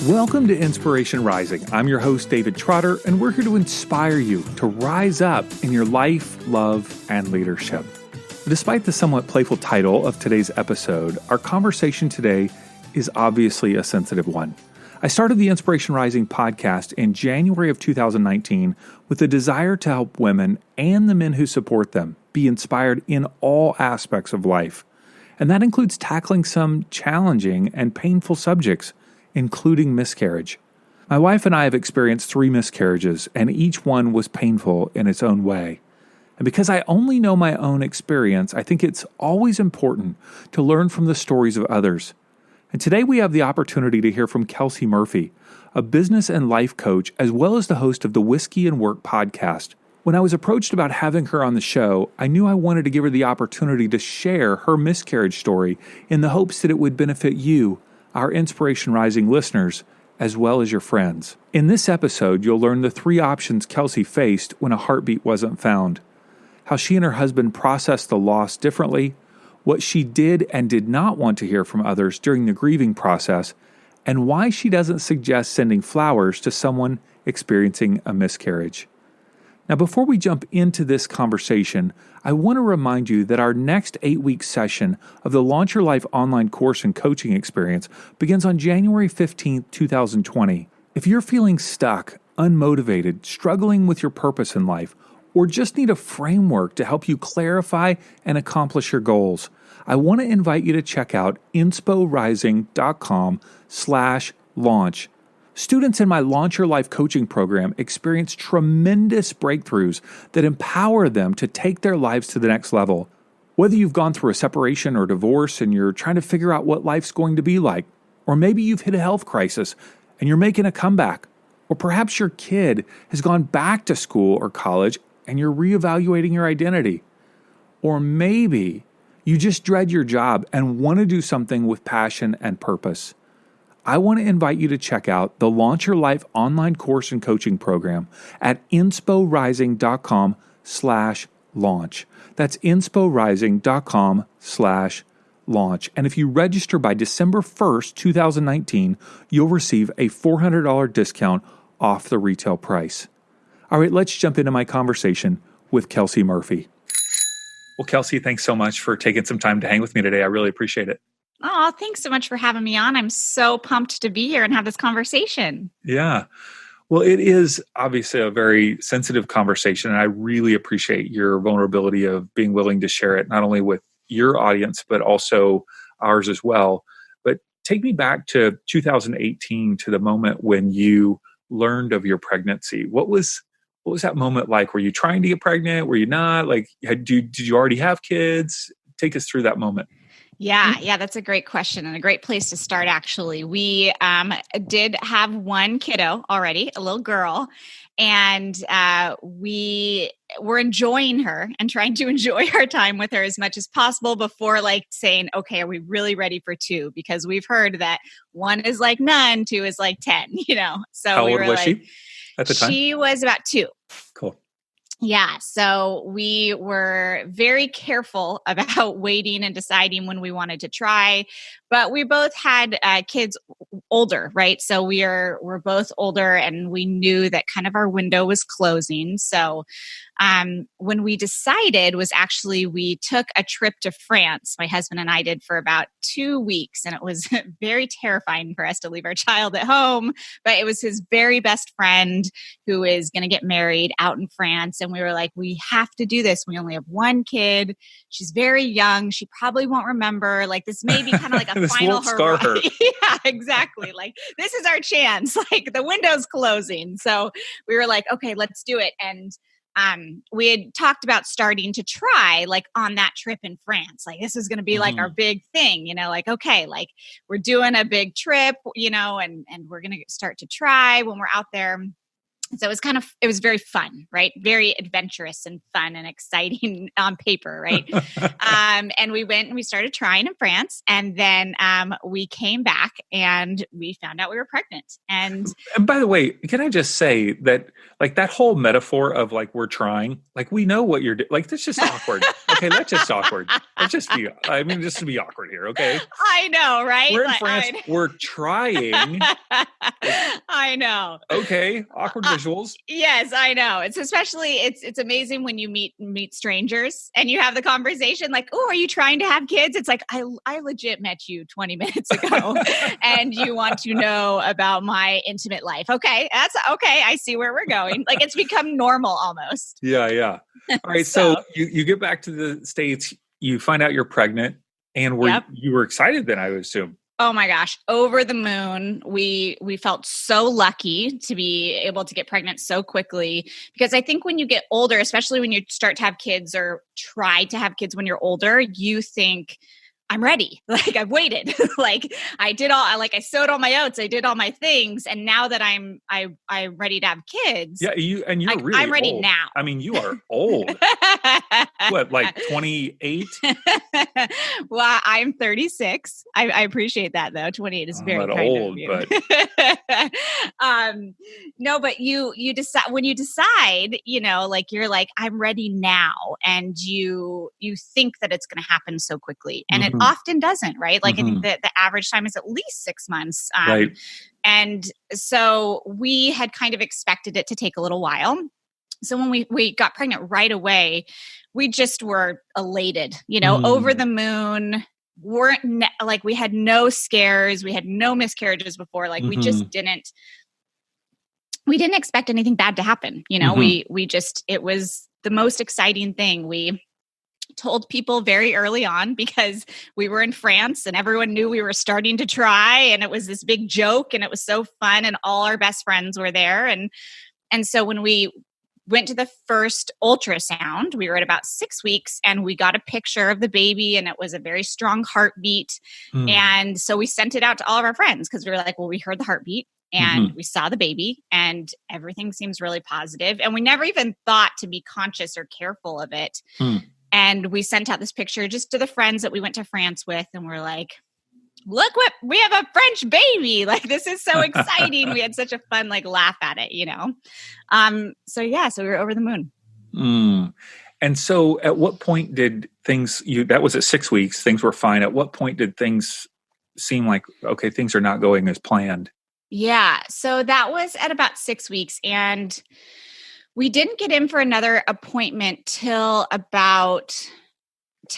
Welcome to Inspiration Rising. I'm your host, David Trotter, and we're here to inspire you to rise up in your life, love, and leadership. Despite the somewhat playful title of today's episode, our conversation today is obviously a sensitive one. I started the Inspiration Rising podcast in January of 2019 with the desire to help women and the men who support them be inspired in all aspects of life. And that includes tackling some challenging and painful subjects, including miscarriage. My wife and I have experienced 3 miscarriages, and each one was painful in its own way. And because I only know my own experience, I think it's always important to learn from the stories of others. And today we have the opportunity to hear from Kelsey Murphy, a business and life coach, as well as the host of the Whiskey and Work podcast. When I was approached about having her on the show, I knew I wanted to give her the opportunity to share her miscarriage story in the hopes that it would benefit you, our Inspiration Rising listeners, as well as your friends. In this episode, you'll learn the 3 options Kelsey faced when a heartbeat wasn't found, how she and her husband processed the loss differently, what she did and did not want to hear from others during the grieving process, and why she doesn't suggest sending flowers to someone experiencing a miscarriage. Now, before we jump into this conversation, I want to remind you that our next 8-week session of the Launch Your Life online course and coaching experience begins on January 15th, 2020. If you're feeling stuck, unmotivated, struggling with your purpose in life, or just need a framework to help you clarify and accomplish your goals, I want to invite you to check out insporising.com/launch. Students in my Launch Your Life coaching program experience tremendous breakthroughs that empower them to take their lives to the next level. Whether you've gone through a separation or divorce and you're trying to figure out what life's going to be like, or maybe you've hit a health crisis and you're making a comeback, or perhaps your kid has gone back to school or college and you're reevaluating your identity. Or maybe you just dread your job and want to do something with passion and purpose. I want to invite you to check out the Launch Your Life online course and coaching program at insporising.com/launch. That's insporising.com/launch. And if you register by December 1st, 2019, you'll receive a $400 discount off the retail price. All right, let's jump into my conversation with Kelsey Murphy. Well, Kelsey, thanks so much for taking some time to hang with me today. I really appreciate it. Oh, thanks so much for having me on. I'm so pumped to be here and have this conversation. Yeah. Well, it is obviously a very sensitive conversation, and I really appreciate your vulnerability of being willing to share it, not only with your audience, but also ours as well. But take me back to 2018, to the moment when you learned of your pregnancy. What was that moment like? Were you trying to get pregnant? Were you not? Like, did you already have kids? Take us through that moment. Yeah, that's a great question and a great place to start, actually. We did have one kiddo already, a little girl, and we were enjoying her and trying to enjoy our time with her as much as possible before saying, okay, are we really ready for 2? Because we've heard that 1 is like none, 2 is like 10, So How old was she at the time? She was about 2. Cool. Yeah. So we were very careful about waiting and deciding when we wanted to try, but we both had kids older, right? So we're both older and we knew that kind of our window was closing. So when we decided was actually, we took a trip to France, my husband and I did, for about 2 weeks. And it was very terrifying for us to leave our child at home, but it was his very best friend who is going to get married out in France. And we were like, we have to do this. We only have one kid. She's very young. She probably won't remember. This may be kind of like a final scar her. Yeah, exactly. This is our chance. The window's closing. So we were like, okay, let's do it. And we had talked about starting to try on that trip in France. This is going to be our big thing, okay, we're doing a big trip, and we're going to start to try when we're out there. So it was very fun, right? Very adventurous and fun and exciting on paper, right? And we went and we started trying in France. And then we came back and we found out we were pregnant. And by the way, can I just say that, like, that whole metaphor of like, we're trying, like, we know what you're doing. Like, that's just awkward. Okay, that's just awkward. Just to be awkward here, okay? I know, right? We're in France. We're trying. I know. Okay, awkward visuals. Yes, I know. It's amazing when you meet strangers and you have the conversation like, "Oh, are you trying to have kids?" It's like, I legit met you 20 minutes ago and you want to know about my intimate life. Okay, that's okay. I see where we're going. Like, it's become normal almost. Yeah. All right, so you get back to the States, you find out you're pregnant, and you were excited then, I would assume. Oh my gosh, over the moon. We felt so lucky to be able to get pregnant so quickly, because I think when you get older, especially when you start to have kids or try to have kids when you're older, you think, I'm ready. Like, I've waited. Like, I sowed all my oats. I did all my things. And now that I'm ready to have kids. Yeah. You're really I'm ready old. now. I mean, you are old. What, like 28? Well, I'm 36. I appreciate that though. 28 is very kind old, of you. But no, but you decide, when you decide, like, you're like, I'm ready now. And you think that it's going to happen so quickly. And it often doesn't, right? Like, I think that the average time is at least 6 months. Right. And so we had kind of expected it to take a little while. So when we got pregnant right away, we just were elated, over the moon. We had no scares. We had no miscarriages before. Like, we just didn't expect anything bad to happen. It was the most exciting thing. We told people very early on, because we were in France and everyone knew we were starting to try, and it was this big joke and it was so fun, and all our best friends were there. And so when we went to the first ultrasound, we were at about 6 weeks, and we got a picture of the baby, and it was a very strong heartbeat. And so we sent it out to all of our friends, because we were like, well, we heard the heartbeat and we saw the baby and everything seems really positive. And we never even thought to be conscious or careful of it. And we sent out this picture just to the friends that we went to France with. And we're like, look, what we have a French baby. Like, this is so exciting. We had such a fun, laugh at it, So we were over the moon. And so at what point did that was at 6 weeks, things were fine. At what point did things seem like, okay, things are not going as planned? Yeah. So that was at about 6 weeks, and we didn't get in for another appointment till about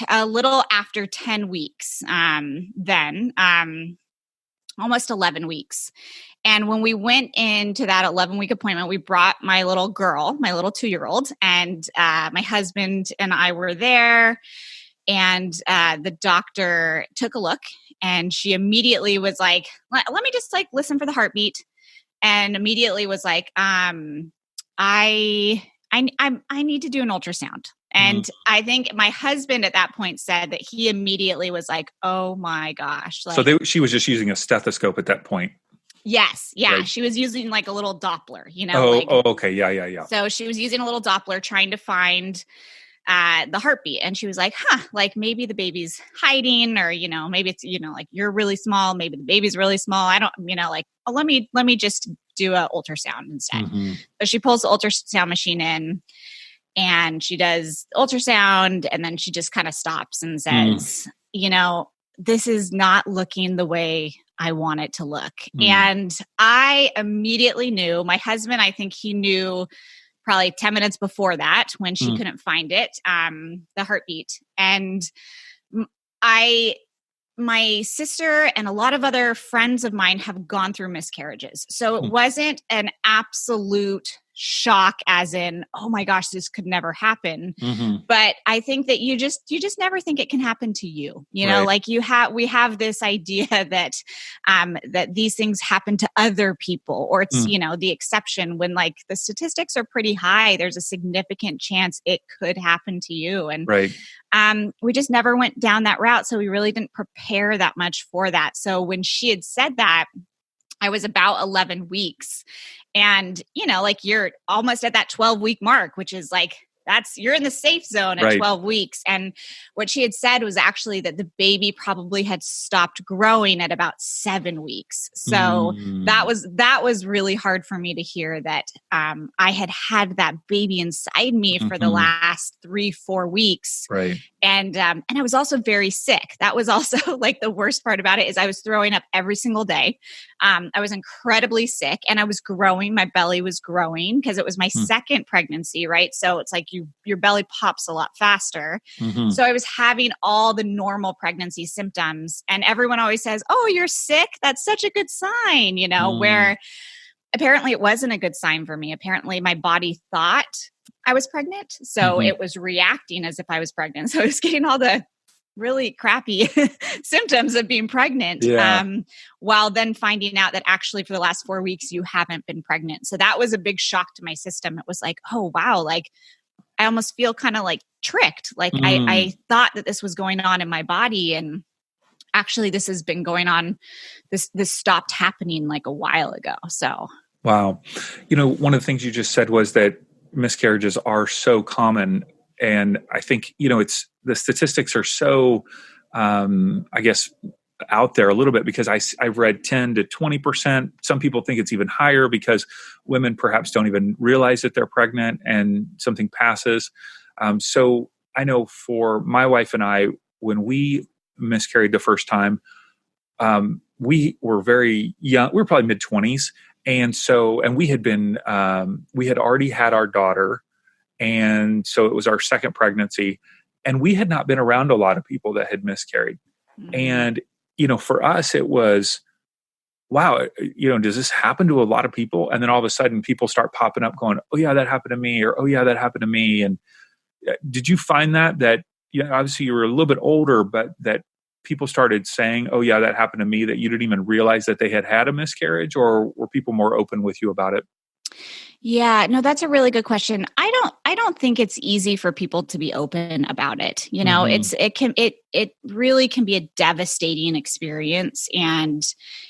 a little after 10 weeks, almost 11 weeks. And when we went into that 11-week appointment, we brought my little girl, my little 2-year-old, and my husband and I were there. And the doctor took a look, and she immediately was like, let me just listen for the heartbeat. And immediately was like, I need to do an ultrasound. And I think my husband at that point said that he immediately was like, oh my gosh. So she was just using a stethoscope at that point. Yes. Yeah. Right. She was using a little Doppler, Okay. Yeah. So she was using a little Doppler trying to find the heartbeat. And she was like, maybe the baby's hiding, or, maybe it's, you're really small. Maybe the baby's really small. I don't, let me just do an ultrasound instead. So she pulls the ultrasound machine in, and she does ultrasound, and then she just kind of stops and says, this is not looking the way I want it to look. And I immediately knew. My husband, I think he knew probably 10 minutes before that, when she couldn't find it, the heartbeat. And my sister and a lot of other friends of mine have gone through miscarriages. So it wasn't an absolute shock, as in, oh my gosh, this could never happen. But I think that you just never think it can happen to you. Right. We have this idea that that these things happen to other people, or it's the exception, when the statistics are pretty high. There's a significant chance it could happen to you. And right. We just never went down that route, so we really didn't prepare that much for that. So when she had said that, I was about 11 weeks. And, like you're almost at that 12-week mark, which is like, you're in the safe zone at 12 weeks. And what she had said was actually that the baby probably had stopped growing at about 7 weeks. So that was really hard for me to hear, that I had that baby inside me for the last 3-4 weeks. Right. And I was also very sick. That was also like the worst part about it, is I was throwing up every single day. I was incredibly sick, and I was growing. My belly was growing because it was my second pregnancy, right? So it's like your belly pops a lot faster. So I was having all the normal pregnancy symptoms, and everyone always says, "Oh, you're sick. That's such a good sign," where apparently it wasn't a good sign for me. Apparently my body thought I was pregnant. So it was reacting as if I was pregnant. So I was getting all the really crappy symptoms of being pregnant, while then finding out that actually for the last 4 weeks, you haven't been pregnant. So that was a big shock to my system. It was like, oh, wow. Like I almost feel kind of like tricked. Like I thought that this was going on in my body, and actually this has been going on. This stopped happening like a while ago. So. Wow. One of the things you just said was that miscarriages are so common. And I think, it's the statistics are so, I guess, out there a little bit, because I've read 10 to 20%. Some people think it's even higher because women perhaps don't even realize that they're pregnant and something passes. So I know for my wife and I, when we miscarried the first time, we were very young. We were probably mid-20s. And we had already had our daughter. And so it was our second pregnancy, and we had not been around a lot of people that had miscarried. And, for us, it was, wow, does this happen to a lot of people? And then all of a sudden people start popping up going, oh yeah, that happened to me, or, oh yeah, that happened to me. And did you find that, obviously you were a little bit older, but that people started saying, oh yeah, that happened to me, that you didn't even realize that they had a miscarriage, or were people more open with you about it? Yeah, no, that's a really good question. I don't think it's easy for people to be open about it. It really can be a devastating experience, and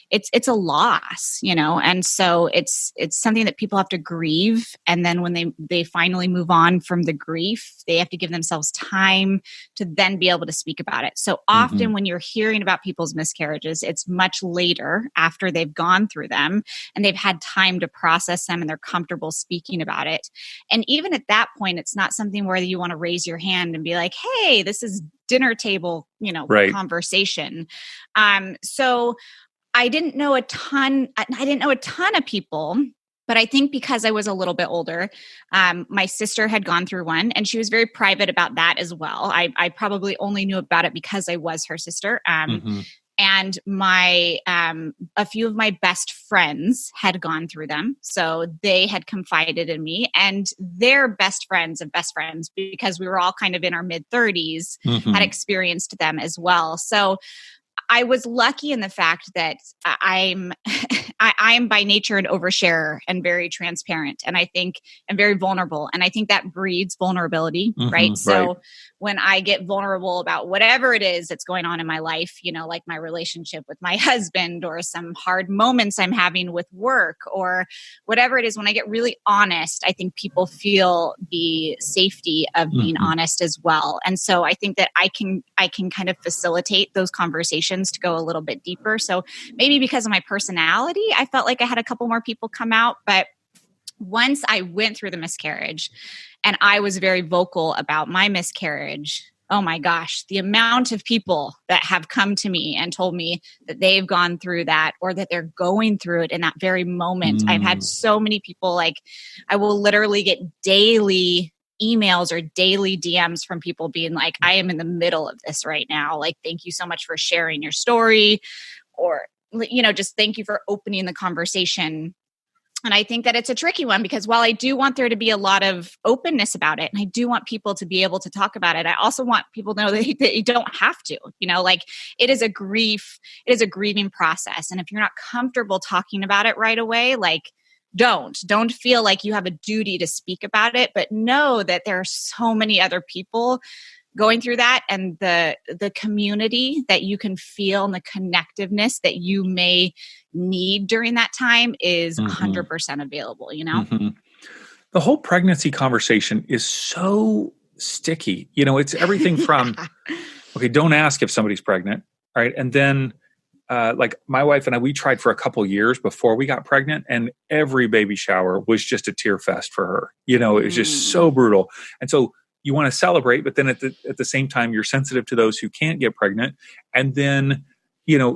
it's a loss, and so it's something that people have to grieve. And then when they finally move on from the grief, they have to give themselves time to then be able to speak about it. So often when you're hearing about people's miscarriages, it's much later after they've gone through them and they've had time to process them and they're comfortable speaking about it. And even at that point, it's not something where you want to raise your hand and be like, hey, this is dinner table, conversation. So I didn't know a ton of people, but I think because I was a little bit older, my sister had gone through one, and she was very private about that as well. I probably only knew about it because I was her sister. And a few of my best friends had gone through them. So they had confided in me, and their best friends of best friends, because we were all kind of in our mid-30s, had experienced them as well. So I was lucky in the fact that I'm by nature an oversharer and very transparent, and I think I'm very vulnerable, and I think that breeds vulnerability, right? So when I get vulnerable about whatever it is that's going on in my life, like my relationship with my husband, or some hard moments I'm having with work, or whatever it is, when I get really honest, I think people feel the safety of being honest as well. And so I think that I can kind of facilitate those conversations to go a little bit deeper. So maybe because of my personality, I felt like I had a couple more people come out. But once I went through the miscarriage and I was very vocal about my miscarriage, oh my gosh, the amount of people that have come to me and told me that they've gone through that, or that they're going through it in that very moment. I've had so many people, like I will literally get daily emails or daily DMs from people being like, I am in the middle of this right now. Like, thank you so much for sharing your story, or, just thank you for opening the conversation. And I think that it's a tricky one, because while I do want there to be a lot of openness about it, and I do want people to be able to talk about it, I also want people to know that you don't have to, like it is a grieving process. And if you're not comfortable talking about it right away, like, don't feel like you have a duty to speak about it, but know that there are so many other people going through that, and the community that you can feel and the connectiveness that you may need during that time is 100% available, The whole pregnancy conversation is so sticky. It's everything from, okay, don't ask if somebody's pregnant, right? And then like my wife and I, we tried for a couple years before we got pregnant, and every baby shower was just a tear fest for her. It was just so brutal. And so you want to celebrate, but then at the same time, you're sensitive to those who can't get pregnant. And then,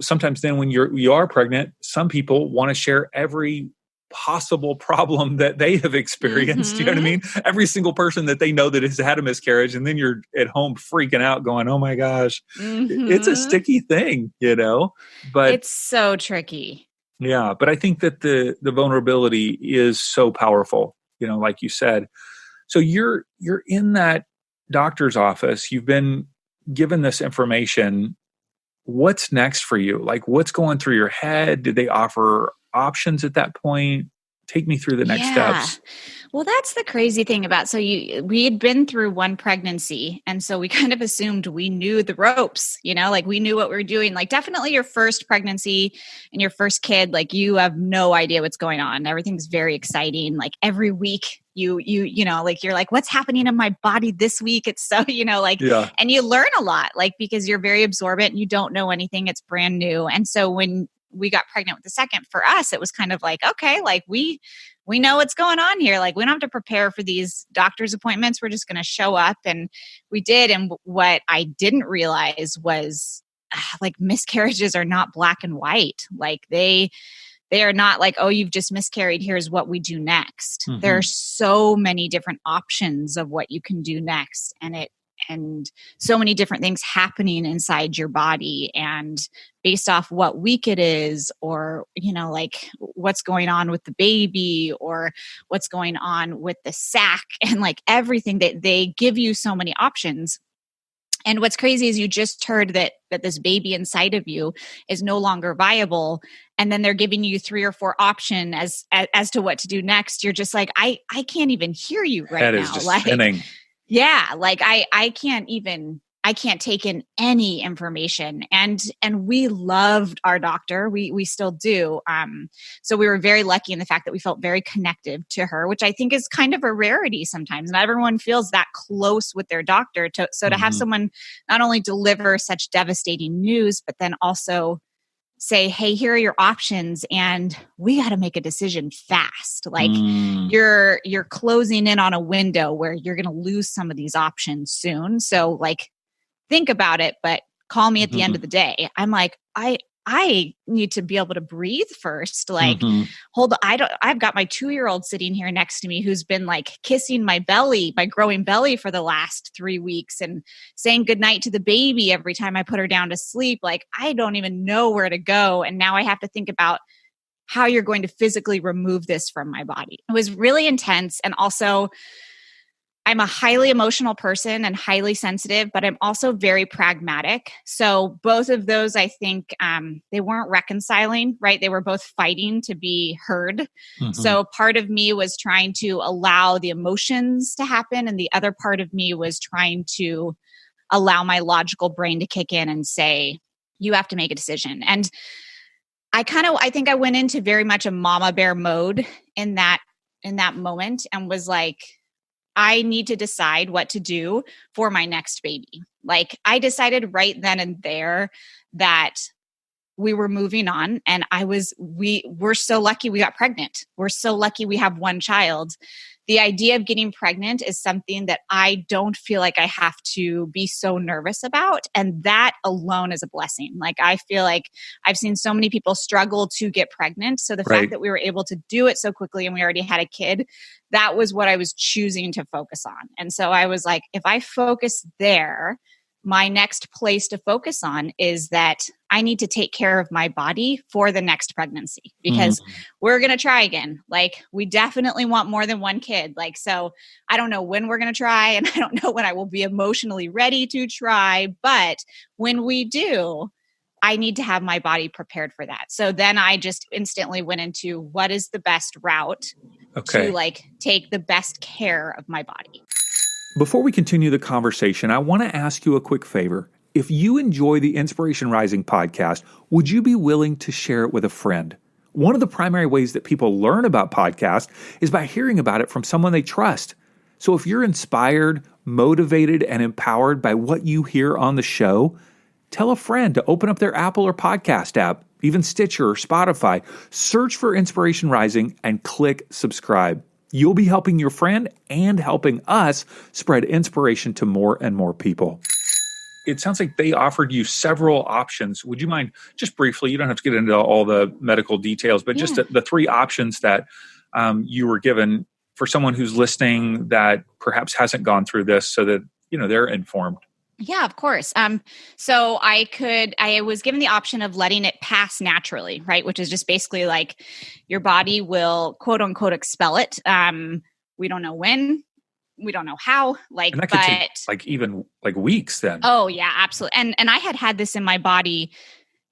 sometimes then when you are pregnant, some people want to share every possible problem that they have experienced. You know what I mean? Every single person that they know that has had a miscarriage, and then you're at home freaking out going, oh my gosh, it's a sticky thing, but it's so tricky. Yeah. But I think that the vulnerability is so powerful, like you said. So you're in that doctor's office, you've been given this information. What's next for you? Like, what's going through your head? Did they offer options at that point? Take me through the next steps. Well, that's the crazy thing about, we had been through one pregnancy. And so we kind of assumed we knew the ropes, like we knew what we were doing. Like definitely your first pregnancy and your first kid, like you have no idea what's going on. Everything's very exciting. Like every week you like, you're like, what's happening in my body this week? It's so, and you learn a lot, like, because you're very absorbent and you don't know anything. It's brand new. And so when we got pregnant with the second, for us, it was kind of like, okay, like we know what's going on here. Like we don't have to prepare for these doctor's appointments. We're just going to show up. And we did. And what I didn't realize was like miscarriages are not black and white. Like they are not like, oh, you've just miscarried, here's what we do next. There are so many different options of what you can do next. And so many different things happening inside your body, and based off what week it is, or, like what's going on with the baby, or what's going on with the sac, and like everything, that they give you so many options. And what's crazy is you just heard that this baby inside of you is no longer viable. And then they're giving you 3 or 4 options as to what to do next. You're just like, I can't even hear you right now. That is just spinning. Yeah. Like I can't take in any information. And we loved our doctor. We still do. So we were very lucky in the fact that we felt very connected to her, which I think is kind of a rarity sometimes. Not everyone feels that close with their doctor. So to have someone not only deliver such devastating news, but then also say, hey, here are your options, and we got to make a decision fast. Like you're closing in on a window where you're going to lose some of these options soon. So like, think about it, but call me at the end of the day. I'm like, I need to be able to breathe first. Like, hold on. I've got my 2-year-old sitting here next to me who's been like kissing my belly, my growing belly, for the last 3 weeks, and saying goodnight to the baby every time I put her down to sleep. Like, I don't even know where to go. And now I have to think about how you're going to physically remove this from my body. It was really intense. And also, I'm a highly emotional person and highly sensitive, but I'm also very pragmatic. So both of those, I think, they weren't reconciling, right? They were both fighting to be heard. So part of me was trying to allow the emotions to happen, and the other part of me was trying to allow my logical brain to kick in and say, you have to make a decision. And I think I went into very much a mama bear mode in that moment, and was like, I need to decide what to do for my next baby. Like, I decided right then and there that we were moving on, and we're so lucky we got pregnant. We're so lucky we have one child. The idea of getting pregnant is something that I don't feel like I have to be so nervous about. And that alone is a blessing. Like, I feel like I've seen so many people struggle to get pregnant. So the fact that we were able to do it so quickly and we already had a kid, that was what I was choosing to focus on. And so I was like, if I focus there, my next place to focus on is that I need to take care of my body for the next pregnancy, because we're going to try again. Like, we definitely want more than one kid. Like, so I don't know when we're going to try, and I don't know when I will be emotionally ready to try, but when we do, I need to have my body prepared for that. So then I just instantly went into what is the best route to like take the best care of my body. Before we continue the conversation, I want to ask you a quick favor. If you enjoy the Inspiration Rising podcast, would you be willing to share it with a friend? One of the primary ways that people learn about podcasts is by hearing about it from someone they trust. So if you're inspired, motivated, and empowered by what you hear on the show, tell a friend to open up their Apple or podcast app, even Stitcher or Spotify, search for Inspiration Rising and click subscribe. You'll be helping your friend and helping us spread inspiration to more and more people. It sounds like they offered you several options. Would you mind just briefly, you don't have to get into all the medical details, but just the three options that you were given for someone who's listening that perhaps hasn't gone through this so that, they're informed. Yeah, of course. So I was given the option of letting it pass naturally, right? Which is just basically like your body will quote unquote expel it. We don't know when. We don't know how, and that could take even weeks then. Oh yeah, absolutely. And I had this in my body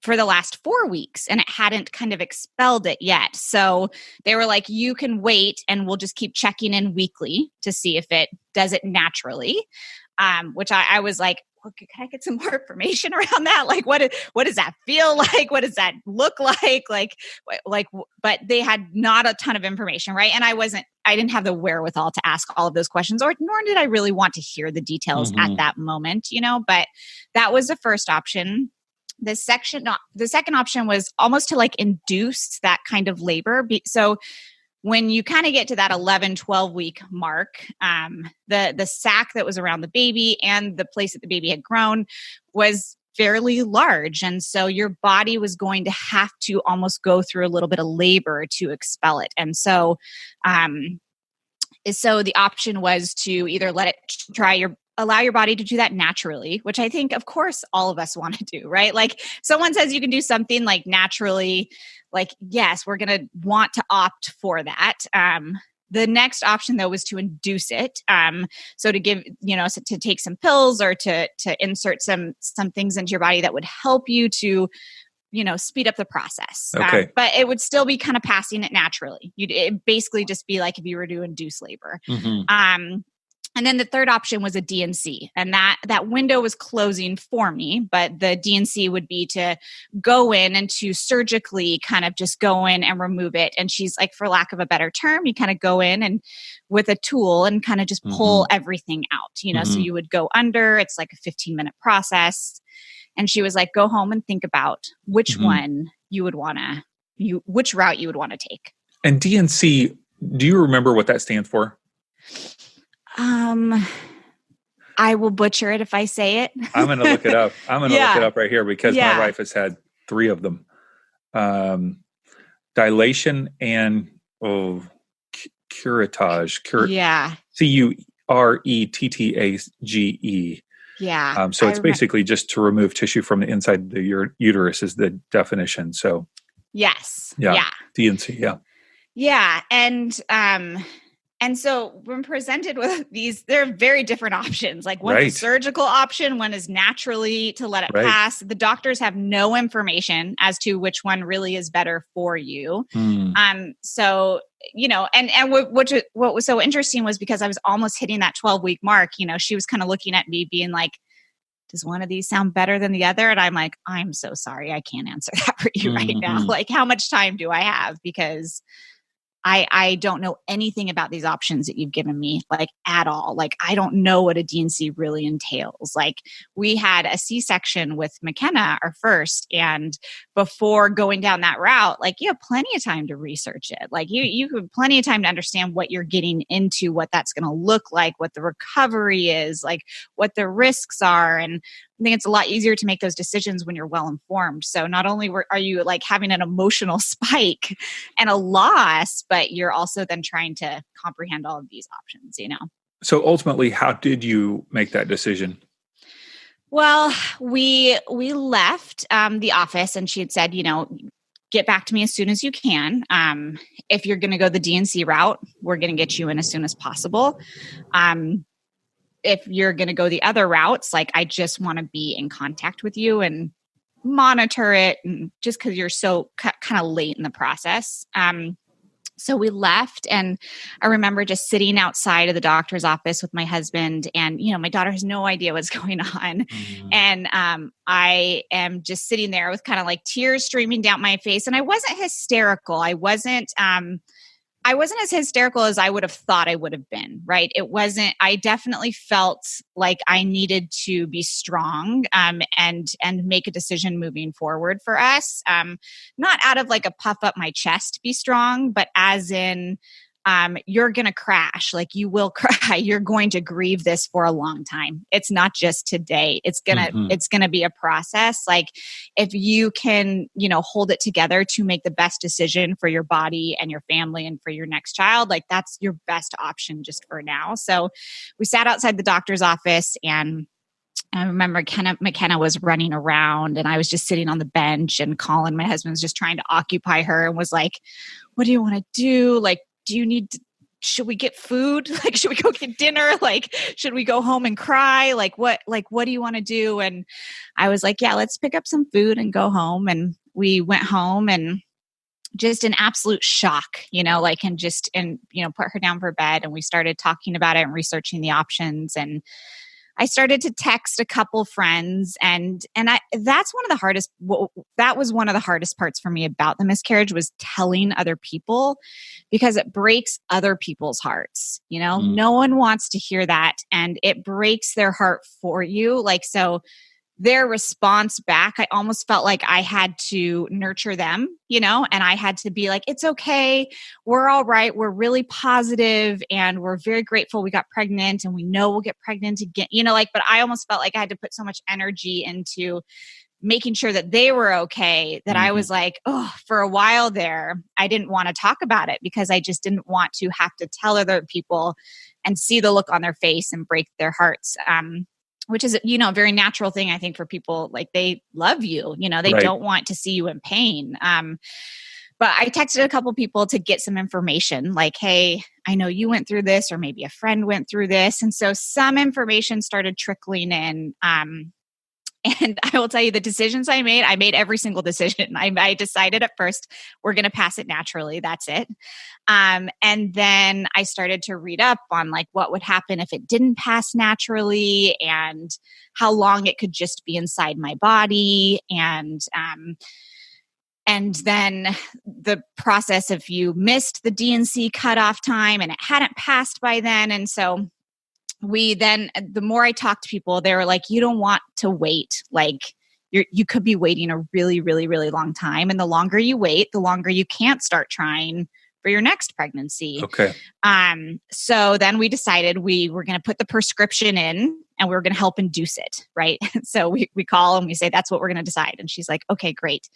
for the last 4 weeks and it hadn't kind of expelled it yet. So they were like, you can wait and we'll just keep checking in weekly to see if it does it naturally. Which I was like, well, can I get some more information around that? Like, what does that feel like? What does that look like? But they had not a ton of information, right? And I didn't have the wherewithal to ask all of those questions, nor did I really want to hear the details at that moment, but that was the first option. The second option was almost to induce that kind of labor. So when you kind of get to that 11, 12 week mark, the sac that was around the baby and the place that the baby had grown was fairly large. And so your body was going to have to almost go through a little bit of labor to expel it. And so, the option was to either allow your body to do that naturally, which I think, of course, all of us want to do, right? Like someone says you can do something naturally, yes, we're going to want to opt for that. The next option though was to induce it. So to give, to take some pills or to insert some things into your body that would help you to, speed up the process. Okay. But it would still be kind of passing it naturally. It'd basically just be like if you were to induce labor. Mm-hmm. And then the third option was a DNC, and that window was closing for me, but the DNC would be to go in and to surgically kind of just go in and remove it. And she's like, for lack of a better term, you kind of go in and with a tool and kind of just pull everything out, so you would go under, it's like a 15-minute process. And she was like, go home and think about which one you would want to, which route you would want to take. And DNC, do you remember what that stands for? I will butcher it if I say it. I'm going to look it up. I'm going to look it up right here because my wife has had 3 of them. Dilation and curettage. Curettage. Yeah. So it's basically just to remove tissue from the inside the uterus is the definition. So yes. Yeah. DNC. Yeah. Yeah. And so when presented with these, they're very different options. Like one's a surgical option, one is naturally to let it pass. The doctors have no information as to which one really is better for you. So, and what was so interesting was because I was almost hitting that 12-week mark, she was kind of looking at me being like, does one of these sound better than the other? And I'm like, I'm so sorry. I can't answer that for you right now. Like, how much time do I have? Because I don't know anything about these options that you've given me, at all. I don't know what a DNC really entails. We had a C-section with McKenna, our first, and before going down that route, you have plenty of time to research it. You have plenty of time to understand what you're getting into, what that's going to look like, what the recovery is, what the risks are. And I think it's a lot easier to make those decisions when you're well informed. So not only are you having an emotional spike and a loss, but you're also then trying to comprehend all of these options, So ultimately, how did you make that decision? Well, we left the office and she had said, get back to me as soon as you can. If you're going to go the DNC route, we're going to get you in as soon as possible. If you're going to go the other routes, I just want to be in contact with you and monitor it, and just because you're so kind of late in the process. So we left, and I remember just sitting outside of the doctor's office with my husband, and, my daughter has no idea what's going on. And I am just sitting there with kind of like tears streaming down my face. And I wasn't hysterical. I wasn't as hysterical as I would have thought I would have been, right? I definitely felt like I needed to be strong, and make a decision moving forward for us. Not out of like a puff up my chest, be strong, but as in, you're going to crash. Like, you will cry. You're going to grieve this for a long time. It's not just today. It's going to be a process. Like, if you can, hold it together to make the best decision for your body and your family and for your next child, like, that's your best option just for now. So we sat outside the doctor's office, and I remember McKenna was running around, and I was just sitting on the bench, and Colin, my husband, was just trying to occupy her and was like, "What do you want to do? Like, should we get food? Like, should we go get dinner? Like, should we go home and cry? Like, what do you want to do?" And I was like, "Yeah, let's pick up some food and go home." And we went home, and just in absolute shock, and put her down for bed, and we started talking about it and researching the options. And I started to text a couple friends, and that was one of the hardest parts for me about the miscarriage, was telling other people, because it breaks other people's hearts. No one wants to hear that, and it breaks their heart for you. Like, so their response back, I almost felt like I had to nurture them, and I had to be like, "It's okay. We're all right. We're really positive, and we're very grateful we got pregnant, and we know we'll get pregnant again." But I almost felt like I had to put so much energy into making sure that they were okay, that I was like, for a while there, I didn't want to talk about it, because I just didn't want to have to tell other people and see the look on their face and break their hearts. Which is, a very natural thing, I think, for people. Like, they love you, they Right. don't want to see you in pain. But I texted a couple people to get some information, like, "Hey, I know you went through this," or maybe a friend went through this. And so some information started trickling in. And I will tell you, the decisions I made every single decision. I decided at first, we're going to pass it naturally. That's it. And then I started to read up on like what would happen if it didn't pass naturally, and how long it could just be inside my body. And then the process, if you missed the D&C cutoff time and it hadn't passed by then. And so the more I talked to people, they were like, "You don't want to wait. Like, you could be waiting a really, really, really long time. And the longer you wait, the longer you can't start trying for your next pregnancy." Okay. So then we decided we were going to put the prescription in, and we were going to help induce it. Right. So we call and we say, "That's what we're going to decide." And she's like, "Okay, great."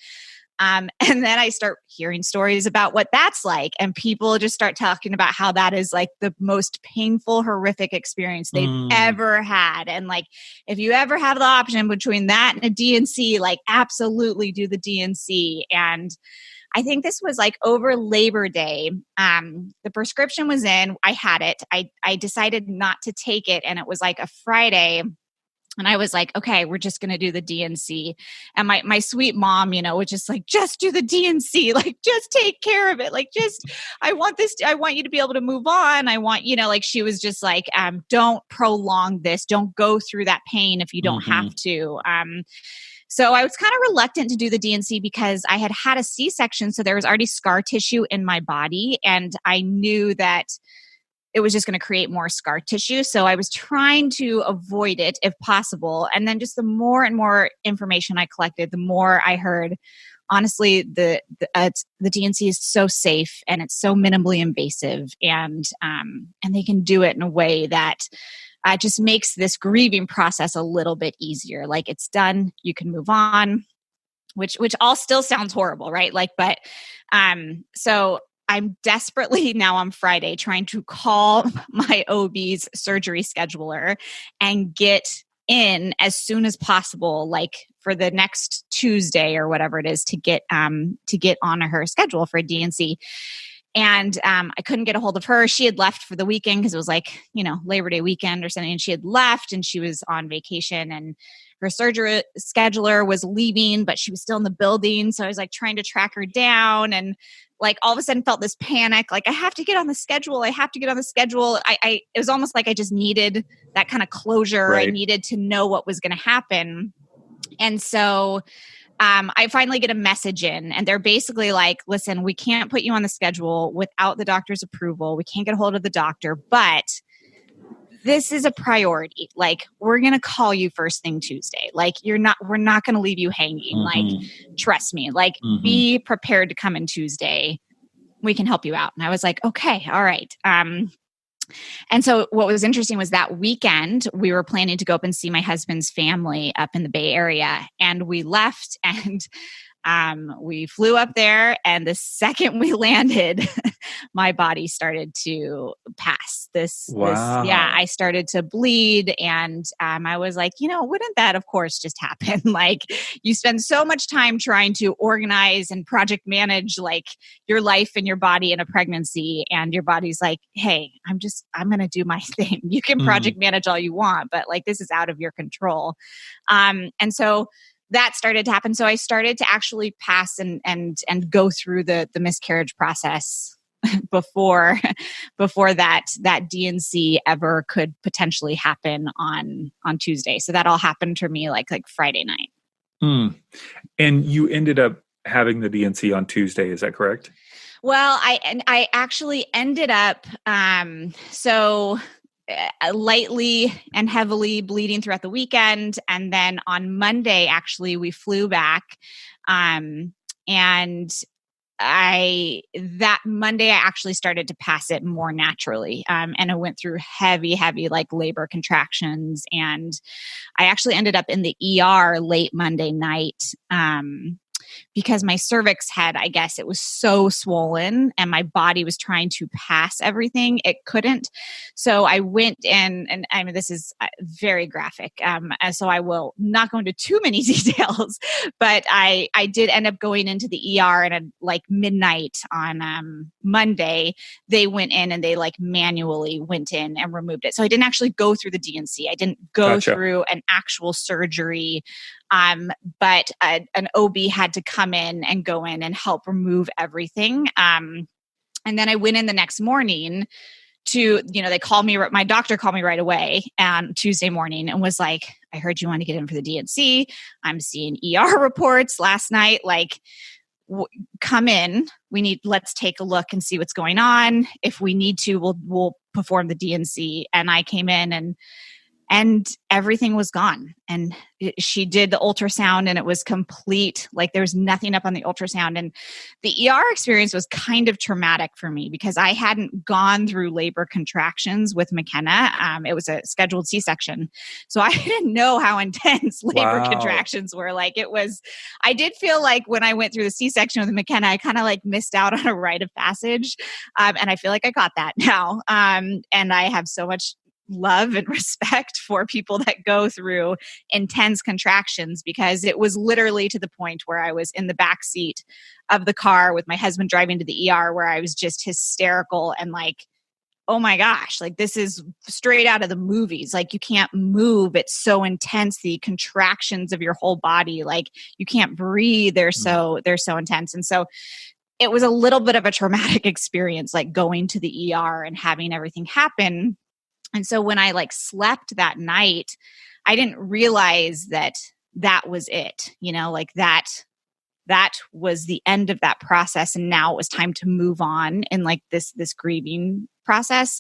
And then I start hearing stories about what that's like. And people just start talking about how that is like the most painful, horrific experience they've ever had. And like, if you ever have the option between that and a D&C, like, absolutely do the D&C. And I think this was like over Labor Day. The prescription was in, I had it. I decided not to take it. And it was like a Friday. And I was like, "Okay, we're just going to do the D&C." And my sweet mom, was just like, "Just do the D&C, like, just take care of it. Like, I want you to be able to move on. I want, like," she was just like, "Don't prolong this. Don't go through that pain if you don't have to." So I was kind of reluctant to do the D&C, because I had a C-section. So there was already scar tissue in my body. And I knew that it was just going to create more scar tissue. So I was trying to avoid it if possible. And then just the more and more information I collected, the more I heard, honestly, the D&C is so safe, and it's so minimally invasive, and they can do it in a way that just makes this grieving process a little bit easier. Like, it's done, you can move on, which all still sounds horrible, right? Like, but so I'm desperately now on Friday trying to call my OB's surgery scheduler and get in as soon as possible, like for the next Tuesday or whatever it is, to get on her schedule for a D&C. And I couldn't get a hold of her. She had left for the weekend, because it was like, Labor Day weekend or something. And she had left, and she was on vacation, and her surgery scheduler was leaving, but she was still in the building. So I was like trying to track her down, and like all of a sudden felt this panic, like I have to get on the schedule. I have to get on the schedule. It was almost like I just needed that kind of closure. Right. I needed to know what was going to happen. And so I finally get a message in, and they're basically like, listen, we can't put you on the schedule without the doctor's approval. We can't get a hold of the doctor, but this is a priority. Like, we're going to call you first thing Tuesday. Like, we're not going to leave you hanging. Like, trust me, like, be prepared to come in Tuesday. We can help you out. And I was like, okay, all right. And so what was interesting was that weekend we were planning to go up and see my husband's family up in the Bay Area, and we left and we flew up there, and the second we landed, my body started to pass this. I started to bleed, and I was like, wouldn't that, of course, just happen? Like, you spend so much time trying to organize and project manage like your life and your body in a pregnancy, and your body's like, hey, I'm going to do my thing. You can project manage all you want, but like, this is out of your control. And so that started to happen. So I started to actually pass and go through the miscarriage process before that D&C ever could potentially happen on Tuesday. So that all happened for me like Friday night. And you ended up having the D&C on Tuesday. Is that correct? Well, I actually ended up lightly and heavily bleeding throughout the weekend. And then on Monday, actually, we flew back. And that Monday, I actually started to pass it more naturally. And I went through heavy, like labor contractions. And I actually ended up in the ER late Monday night. Because my cervix had, I guess it was so swollen and my body was trying to pass everything. It couldn't. So I went in, and I mean, this is very graphic. So I will not go into too many details, but I did end up going into the ER, and at like midnight on Monday, they went in and they like manually went in and removed it. So I didn't actually go through the D&C. I didn't go through an actual surgery. But an OB had to come in and go in and help remove everything. And then I went in the next morning to, they called me, my doctor called me right away on Tuesday morning and was like, I heard you want to get in for the D&C. I'm seeing ER reports last night. Like, come in. Let's take a look and see what's going on. If we need to, we'll perform the D&C. And I came in and everything was gone. And she did the ultrasound, and it was complete. Like, there was nothing up on the ultrasound. And the ER experience was kind of traumatic for me because I hadn't gone through labor contractions with McKenna. It was a scheduled C-section. So I didn't know how intense labor contractions were. Like, I did feel like when I went through the C-section with McKenna, I kind of like missed out on a rite of passage. And I feel like I got that now. And I have so much love and respect for people that go through intense contractions, because it was literally to the point where I was in the back seat of the car with my husband driving to the ER, where I was just hysterical and like, oh my gosh, like this is straight out of the movies. Like, you can't move. It's so intense. The contractions of your whole body, like you can't breathe. They're so intense. And so it was a little bit of a traumatic experience, like going to the ER and having everything happen. And so when I like slept that night, I didn't realize that was it, like that was the end of that process. And now it was time to move on in like this grieving process.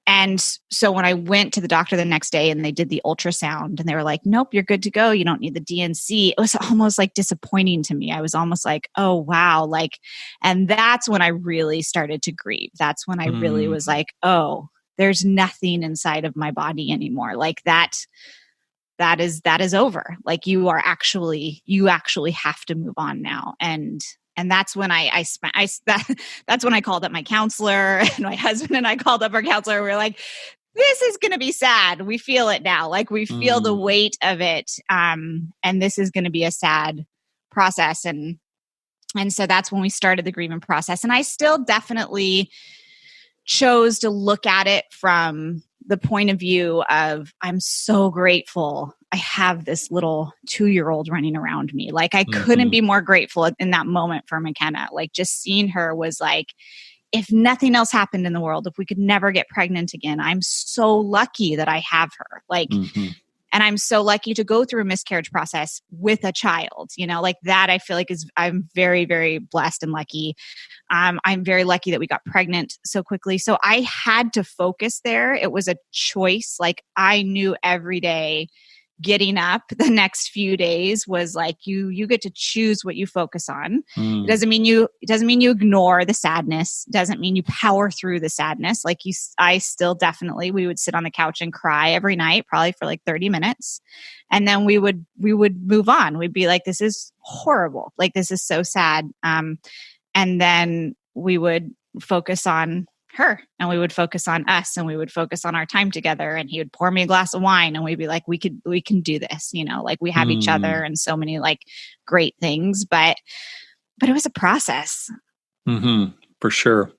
And so when I went to the doctor the next day and they did the ultrasound and they were like, nope, you're good to go. You don't need the D&C. It was almost like disappointing to me. I was almost like, oh, wow. Like, and that's when I really started to grieve. That's when I really was like, oh, there's nothing inside of my body anymore. Like that is over. Like you actually have to move on now. And that's when that's when I called up my counselor, and my husband and I called up our counselor. We were like, this is going to be sad. We feel it now. Like we feel the weight of it. And this is going to be a sad process. And so that's when we started the grieving process. And I still definitely chose to look at it from the point of view of, I'm so grateful I have this little 2-year-old running around me. Like I couldn't be more grateful in that moment for McKenna. Like just seeing her was like, if nothing else happened in the world, if we could never get pregnant again, I'm so lucky that I have her. Like, and I'm so lucky to go through a miscarriage process with a child, like that I feel like I'm very, very blessed and lucky. I'm very lucky that we got pregnant so quickly. So I had to focus there. It was a choice. Like I knew every day getting up the next few days was like, you get to choose what you focus on. It doesn't mean you ignore the sadness. Doesn't mean you power through the sadness. Like I still definitely, we would sit on the couch and cry every night, probably for like 30 minutes. And then we would move on. We'd be like, this is horrible. Like, this is so sad. And then we would focus on her and we would focus on us and we would focus on our time together, and he would pour me a glass of wine and we'd be like, we can do this, like we have each other and so many like great things, but it was a process. For sure.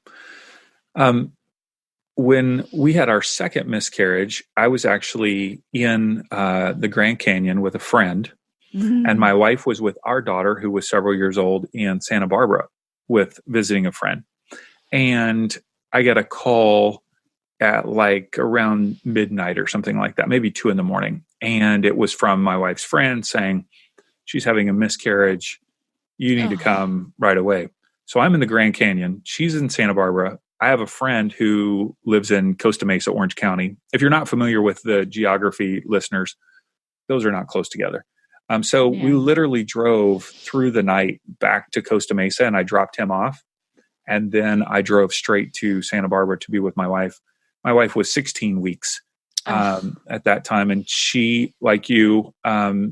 When we had our second miscarriage, I was actually in the Grand Canyon with a friend, and my wife was with our daughter, who was several years old, in Santa Barbara with visiting a friend. And I got a call at like around midnight or something like that, maybe 2 a.m. And it was from my wife's friend saying, she's having a miscarriage. You need to come right away. So I'm in the Grand Canyon. She's in Santa Barbara. I have a friend who lives in Costa Mesa, Orange County. If you're not familiar with the geography, listeners, those are not close together. So we literally drove through the night back to Costa Mesa, and I dropped him off. And then I drove straight to Santa Barbara to be with my wife. My wife was 16 weeks at that time. And she, like you, I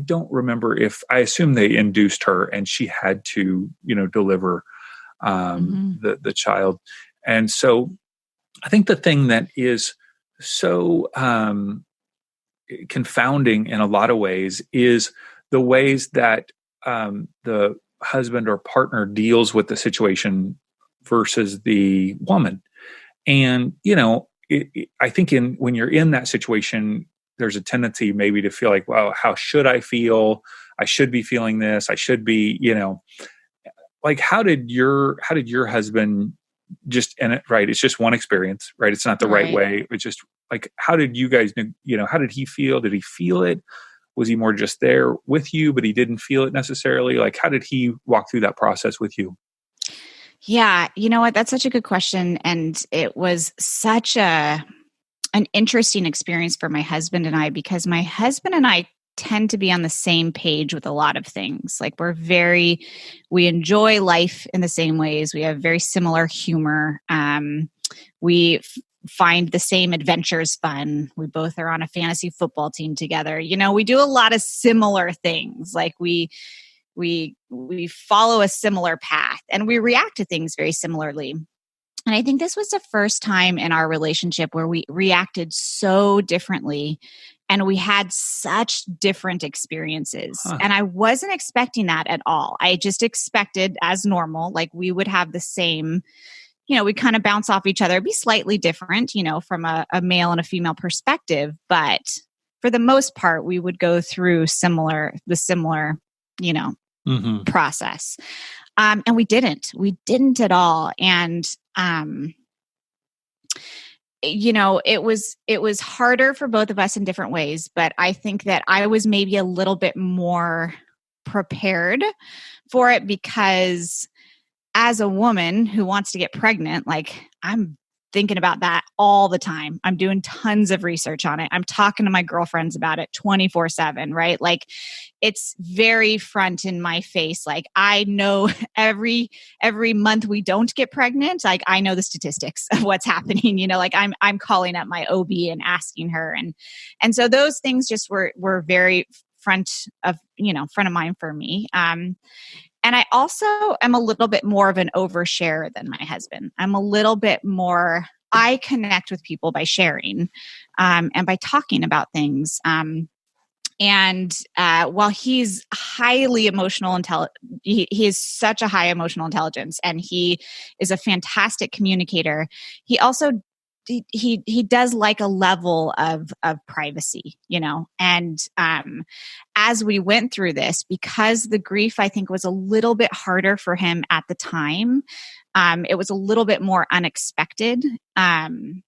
don't remember I assume they induced her and she had to, deliver the child. And so I think the thing that is so confounding in a lot of ways is the ways that the husband or partner deals with the situation versus the woman. And, I think when you're in that situation, there's a tendency maybe to feel like, well, how should I feel? I should be feeling this. I should be, like, how did your husband right? It's just one experience, right? It's not the right way. It's just like, how did you guys, how did he feel? Did he feel it? Was he more just there with you, but he didn't feel it necessarily? Like, how did he walk through that process with you? Yeah. You know what? That's such a good question. And it was such an interesting experience for my husband and I, because my husband and I tend to be on the same page with a lot of things. Like we enjoy life in the same ways. We have very similar humor. We find the same adventures fun. We both are on a fantasy football team together. We do a lot of similar things. Like we follow a similar path and we react to things very similarly. And I think this was the first time in our relationship where we reacted so differently and we had such different experiences. And I wasn't expecting that at all. I just expected, as normal, like we would have the same, we kind of bounce off each other, be slightly different, from a male and a female perspective. But for the most part, we would go through the similar, process. And we didn't at all. And, it was harder for both of us in different ways, but I think that I was maybe a little bit more prepared for it because as a woman who wants to get pregnant, like I'm thinking about that all the time. I'm doing tons of research on it. I'm talking to my girlfriends about it 24/7, right? Like it's very front in my face. Like I know every month we don't get pregnant, like I know the statistics of what's happening, like I'm calling up my OB and asking her. And so those things just were very front of mind for me. And I also am a little bit more of an oversharer than my husband. I'm a little bit more, I connect with people by sharing and by talking about things. And while he's highly emotional, he is such a high emotional intelligence and he is a fantastic communicator. He also he does like a level of privacy, and as we went through this, because the grief I think was a little bit harder for him at the time, it was a little bit more unexpected, and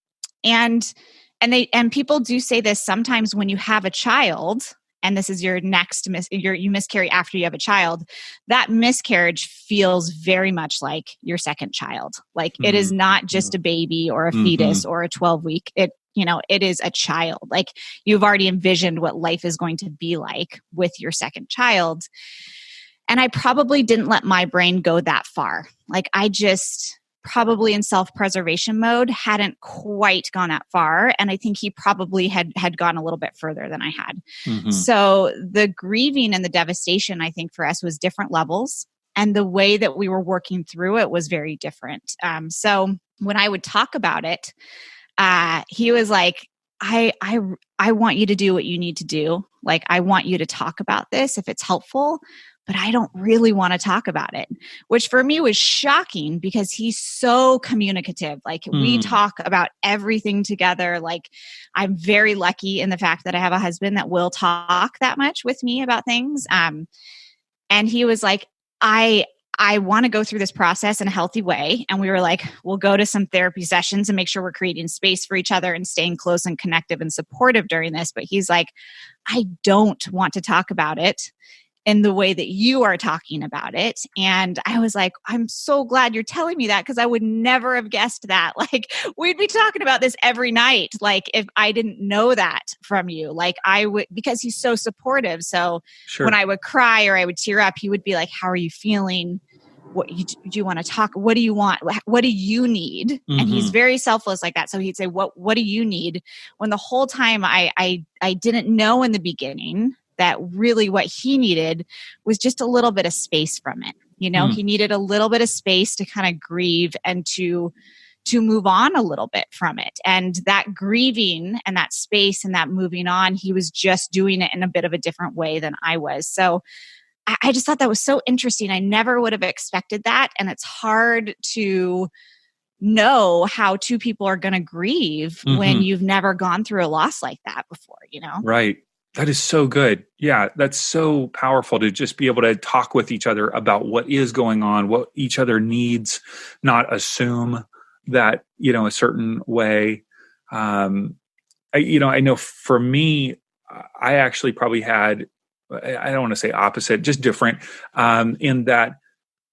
people do say this sometimes when you have a child. And this is your next you miscarry after you have a child, that miscarriage feels very much like your second child. Like it is not just a baby or a fetus or a 12-week. It is a child. Like you've already envisioned what life is going to be like with your second child. And I probably didn't let my brain go that far. Like I just probably in self-preservation mode hadn't quite gone that far. And I think he probably had gone a little bit further than I had. So the grieving and the devastation, I think for us was different levels. And the way that we were working through it was very different. So when I would talk about it, he was like, I want you to do what you need to do. Like, I want you to talk about this if it's helpful, but I don't really want to talk about it, which for me was shocking because he's so communicative. Like we talk about everything together. Like I'm very lucky in the fact that I have a husband that will talk that much with me about things. And he was like, I want to go through this process in a healthy way. And we were like, we'll go to some therapy sessions and make sure we're creating space for each other and staying close and connective and supportive during this. But he's like, I don't want to talk about it in the way that you are talking about it. And I was like, I'm so glad you're telling me that because I would never have guessed that. Like we'd be talking about this every night. Like if I didn't know that from you, like I would, because he's so supportive. So when I would cry or I would tear up, he would be like, how are you feeling? Do you want to talk? What do you want? What do you need? And he's very selfless like that. So he'd say, what do you need? When the whole time I didn't know in the beginning that really what he needed was just a little bit of space from it. He needed a little bit of space to kind of grieve and to move on a little bit from it. And that grieving and that space and that moving on, he was just doing it in a bit of a different way than I was. So I just thought that was so interesting. I never would have expected that. And it's hard to know how two people are going to grieve when you've never gone through a loss like that before, Right. That is so good. Yeah, that's so powerful to just be able to talk with each other about what is going on, what each other needs, not assume that, a certain way. I know for me, I actually probably had, I don't want to say opposite, just different, in that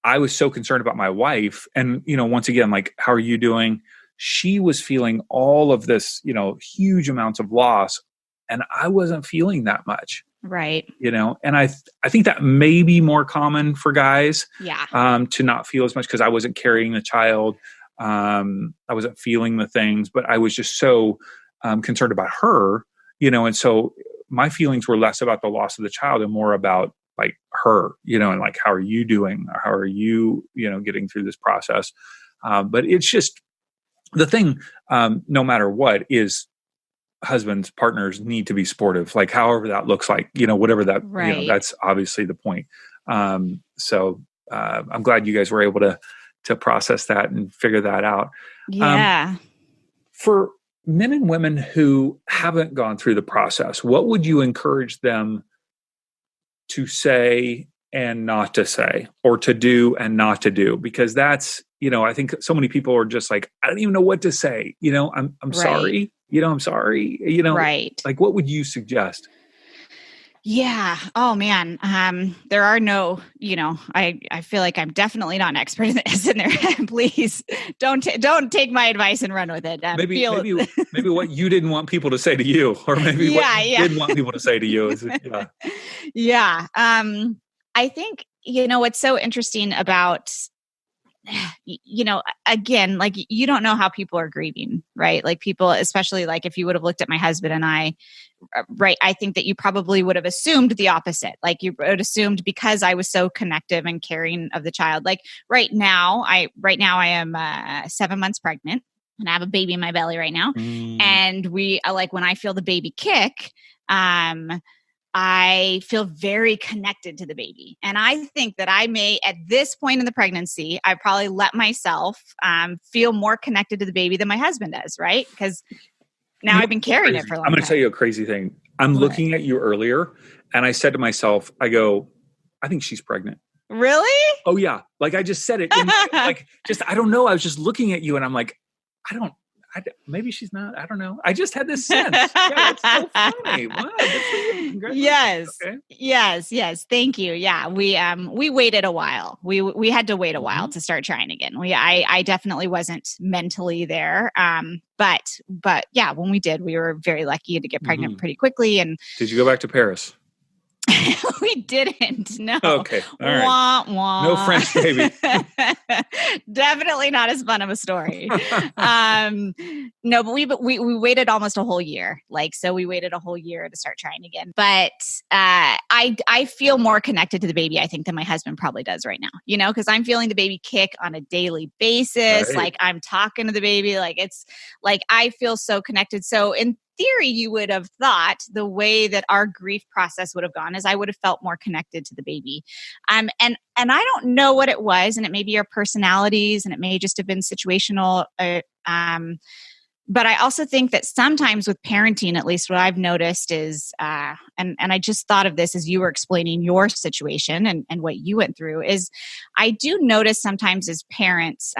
I was so concerned about my wife. And, once again, like, how are you doing? She was feeling all of this, huge amounts of loss. And I wasn't feeling that much. Right. And I think that may be more common for guys. Yeah. To not feel as much because I wasn't carrying the child. I wasn't feeling the things, but I was just so concerned about her, and so my feelings were less about the loss of the child and more about like her, and like, how are you doing? How are you, getting through this process? But it's just the thing, no matter what, is husbands, partners need to be supportive, like however that looks like, whatever that, that's obviously the point. So I'm glad you guys were able to process that and figure that out. Yeah. For men and women who haven't gone through the process, what would you encourage them to say and not to say, or to do and not to do? Because that's, I think so many people are just like, I don't even know what to say. I'm sorry. I'm sorry. Right. Like, what would you suggest? Yeah. Oh man. There are no, I feel like I'm definitely not an expert in this. And there, please don't take my advice and run with it. Maybe what you didn't want people to say to you, or maybe what you did want people to say to you. Yeah. I think, what's so interesting about, again, like you don't know how people are grieving, right? Like people, especially like if you would have looked at my husband and I, right, I think that you probably would have assumed the opposite. Like you would assumed because I was so connective and caring of the child. Like right now I am 7 months pregnant and I have a baby in my belly right now. And we like when I feel the baby kick, I feel very connected to the baby. And I think that I may, at this point in the pregnancy, I probably let myself feel more connected to the baby than my husband does, right? Because now I've been carrying it for a long time. I'm going to tell you a crazy thing. I'm looking at you earlier, and I said to myself, I think she's pregnant. Really? Oh, yeah. Like I just said it. I don't know. I was just looking at you, and I'm like, maybe she's not. I don't know. I just had this sense. Yeah, that's so funny. Wow. Yes. Okay. Yes. Thank you. Yeah. We waited a while. We had to wait a while to start trying again. I definitely wasn't mentally there. But yeah, when we did, we were very lucky to get pregnant pretty quickly. And did you go back to Paris? We didn't. No. Okay. All right. Wah, wah. No French baby. Definitely not as fun of a story. No, but we waited almost a whole year. So we waited a whole year to start trying again. But I feel more connected to the baby, I think, than my husband probably does right now. Because I'm feeling the baby kick on a daily basis. Right. Like I'm talking to the baby. It's like I feel so connected. So in theory, you would have thought the way that our grief process would have gone is I would have felt more connected to the baby. And I don't know what it was, and it may be our personalities, and it may just have been situational. But I also think that sometimes with parenting, at least what I've noticed is, and I just thought of this as you were explaining your situation and what you went through, is I do notice sometimes as parents,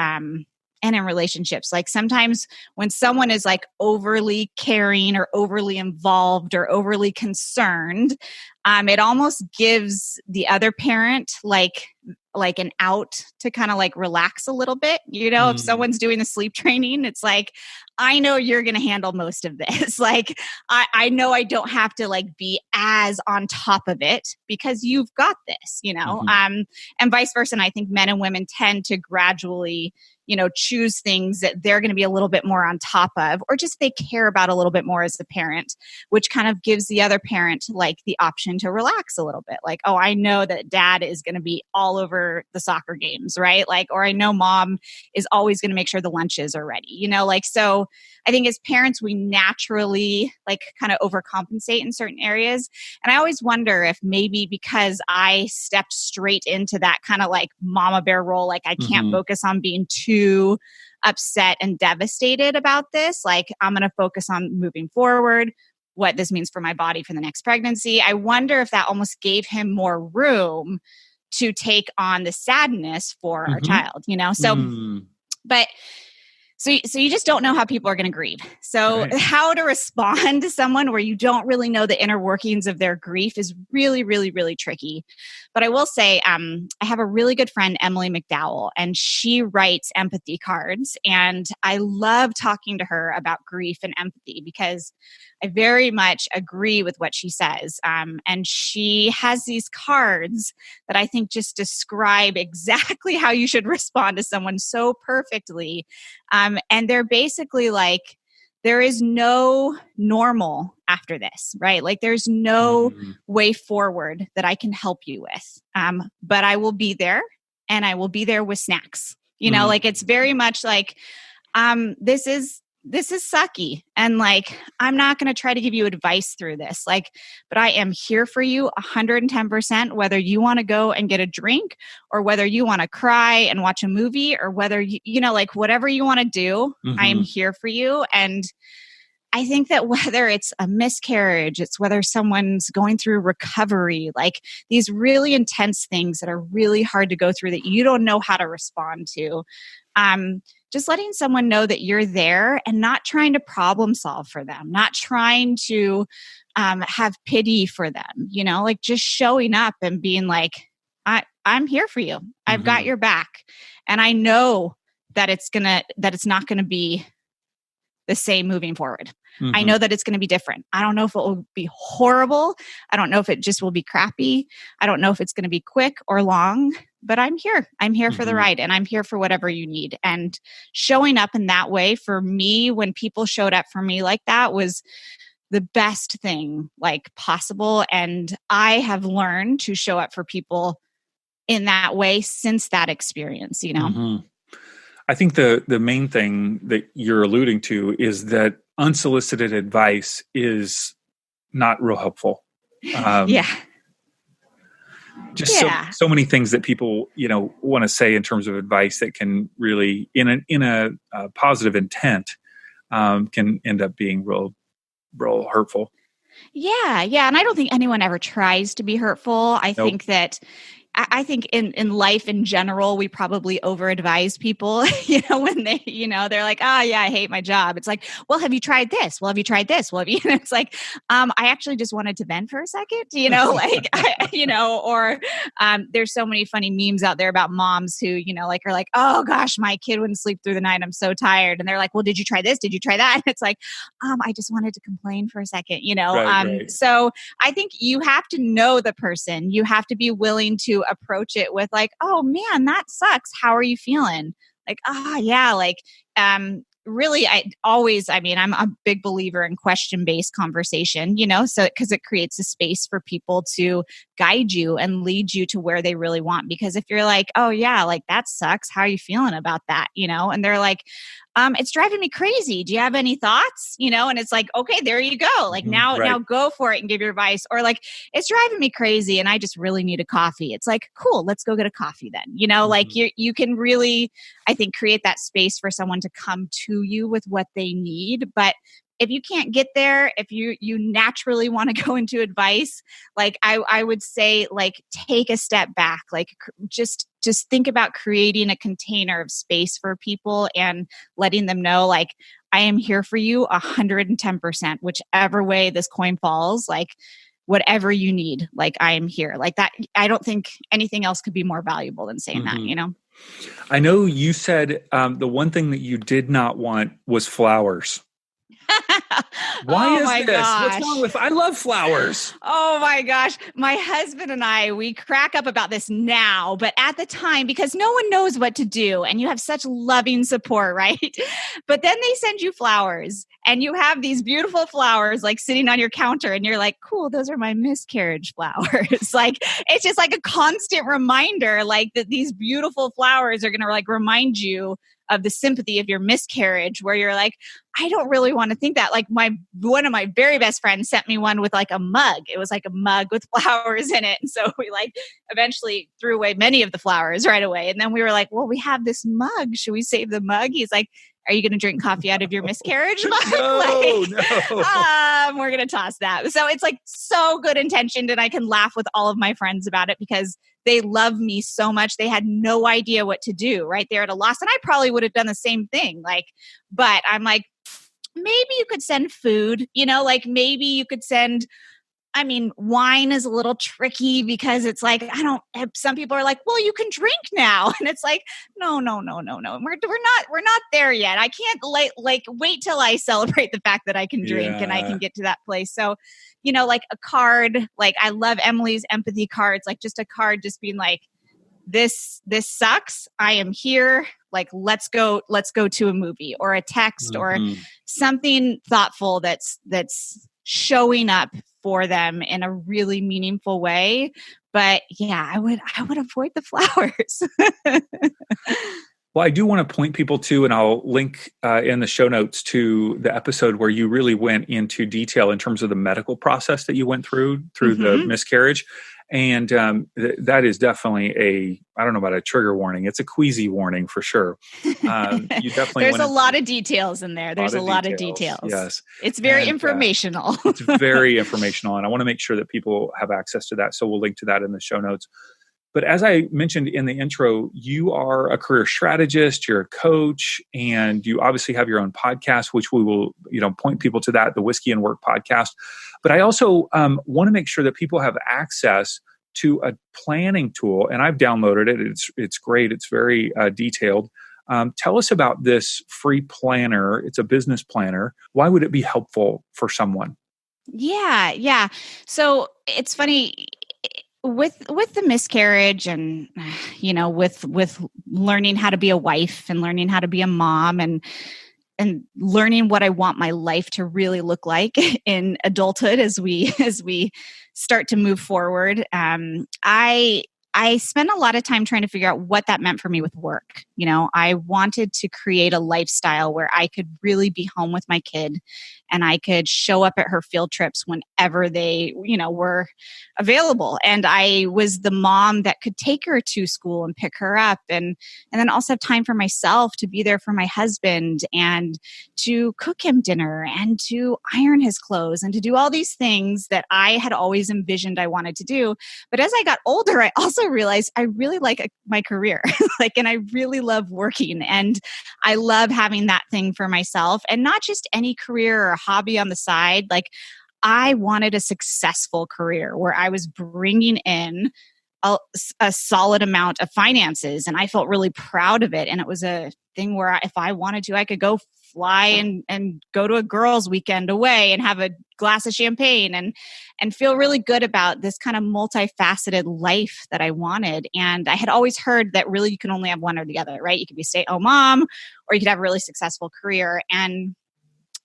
and in relationships, like sometimes when someone is like overly caring or overly involved or overly concerned, it almost gives the other parent like an out to kind of like relax a little bit. If someone's doing the sleep training, it's like, I know you're going to handle most of this. Like, I know I don't have to like be as on top of it because you've got this, and vice versa. And I think men and women tend to gradually, choose things that they're going to be a little bit more on top of, or just they care about a little bit more as a parent, which kind of gives the other parent like the option to relax a little bit. Like, oh, I know that dad is going to be all over the soccer games, right? Like, or I know mom is always going to make sure the lunches are ready, so I think as parents, we naturally like kind of overcompensate in certain areas. And I always wonder if maybe because I stepped straight into that kind of like mama bear role, like I can't focus on being too upset and devastated about this. Like I'm going to focus on moving forward, what this means for my body for the next pregnancy. I wonder if that almost gave him more room to take on the sadness for our child, but So you just don't know how people are going to grieve. So right. How to respond to someone where you don't really know the inner workings of their grief is really, really, really tricky. But I will say, I have a really good friend, Emily McDowell, and she writes empathy cards. And I love talking to her about grief and empathy because I very much agree with what she says. And she has these cards that I think just describe exactly how you should respond to someone so perfectly. And they're basically like, there is no normal after this, right? Like there's no way forward that I can help you with. But I will be there, and I will be there with snacks. Like it's very much like, this is sucky. And like, I'm not going to try to give you advice through this. Like, but I am here for you 110%, whether you want to go and get a drink or whether you want to cry and watch a movie or whether like whatever you want to do, I am here for you. And I think that whether it's a miscarriage, it's whether someone's going through recovery, like these really intense things that are really hard to go through that you don't know how to respond to. Just letting someone know that you're there and not trying to problem solve for them, not trying to have pity for them, like just showing up and being like, I'm here for you. I've got your back. And I know that it's not going to be the same moving forward. I know that it's going to be different. I don't know if it will be horrible. I don't know if it just will be crappy. I don't know if it's going to be quick or long, but I'm here. I'm here for the ride, and I'm here for whatever you need. And showing up in that way for me, when people showed up for me like that, was the best thing like possible. And I have learned to show up for people in that way since that experience, I think the main thing that you're alluding to is that unsolicited advice is not real helpful. Yeah. Just so many things that people, want to say in terms of advice that can really, in a positive intent, can end up being real hurtful. Yeah. Yeah. And I don't think anyone ever tries to be hurtful. I Nope. think that I think in life in general, we probably over advise people, when they, they're like, oh yeah, I hate my job. It's like, well, have you tried this? Well, have you tried this? Well, have you, it's like, I actually just wanted to vent for a second, or there's so many funny memes out there about moms who, are like, oh gosh, my kid wouldn't sleep through the night. I'm so tired. And they're like, well, did you try this? Did you try that? And it's like, I just wanted to complain for a second, Right. So I think you have to know the person. You have to be willing to approach it with like, oh man, that sucks. How are you feeling? Like, yeah, like, really, I'm a big believer in question-based conversation, so because it creates a space for people to guide you and lead you to where they really want. Because if you're like, oh yeah, like that sucks. How are you feeling about that? And they're like, it's driving me crazy. Do you have any thoughts? And it's like, okay, there you go. Like now go for it and give your advice. Or like, it's driving me crazy and I just really need a coffee. It's like, cool, let's go get a coffee then. Like you can really, I think, create that space for someone to come to you with what they need. But if you can't get there, if you naturally want to go into advice, like I would say, like, take a step back, like just think about creating a container of space for people and letting them know, like, I am here for you 110%, whichever way this coin falls, like whatever you need, like I am here. Like that, I don't think anything else could be more valuable than saying that, I know you said the one thing that you did not want was flowers. Why is this? Gosh. What's wrong with? I love flowers. Oh my gosh. My husband and I, we crack up about this now, but at the time, because no one knows what to do and you have such loving support, right? But then they send you flowers and you have these beautiful flowers like sitting on your counter and you're like, cool, those are my miscarriage flowers. Like, it's just like a constant reminder, like that these beautiful flowers are going to like remind you of the sympathy of your miscarriage, where you're like, I don't really want to think that. Like one of my very best friends sent me one with like a mug. It was like a mug with flowers in it. And so we like eventually threw away many of the flowers right away. And then we were like, well, we have this mug. Should we save the mug? He's like, are you going to drink coffee out of your miscarriage mug? No. We're going to toss that. So it's like so good intentioned. And I can laugh with all of my friends about it because they love me so much. They had no idea what to do, right? They're at a loss. And I probably would have done the same thing. Like, but I'm like, maybe you could send food, like maybe you could send, wine is a little tricky because it's like, some people are like, well, you can drink now. And it's like, no. We're not there yet. I can't wait till I celebrate the fact that I can drink and I can get to that place. So, like a card, like I love Emily's empathy cards, like just a card, just being like, this sucks. I am here. Like, let's go to a movie, or a text or something thoughtful that's showing up for them in a really meaningful way. But yeah, I would avoid the flowers. Well, I do want to point people to, and I'll link in the show notes to the episode where you really went into detail in terms of the medical process that you went through the miscarriage. And that is definitely I don't know about a trigger warning. It's a queasy warning for sure. You definitely There's a lot of details in there. There's a lot of details. Yes. It's very informational. It's very informational. And I want to make sure that people have access to that. So we'll link to that in the show notes. But as I mentioned in the intro, you are a career strategist, you're a coach, and you obviously have your own podcast, which we will, point people to that, the Whiskey and Work podcast. But I also want to make sure that people have access to a planning tool, and I've downloaded it. It's great. It's very detailed. Tell us about this free planner. It's a business planner. Why would it be helpful for someone? Yeah. So it's funny. With the miscarriage and, with learning how to be a wife and learning how to be a mom and learning what I want my life to really look like in adulthood as we start to move forward. I I spent a lot of time trying to figure out what that meant for me with work. I wanted to create a lifestyle where I could really be home with my kid and I could show up at her field trips whenever they, were available. And I was the mom that could take her to school and pick her up and then also have time for myself to be there for my husband and to cook him dinner and to iron his clothes and to do all these things that I had always envisioned I wanted to do. But as I got older, I also realized I really like my career, and I really love working and I love having that thing for myself and not just any career or hobby on the side. I wanted a successful career where I was bringing in a solid amount of finances and I felt really proud of it. And it was a thing where if I wanted to, I could go fly and go to a girls' weekend away and have a glass of champagne and feel really good about this kind of multifaceted life that I wanted. And I had always heard that really you can only have one or the other, right? You could be a stay-at-home mom or you could have a really successful career. And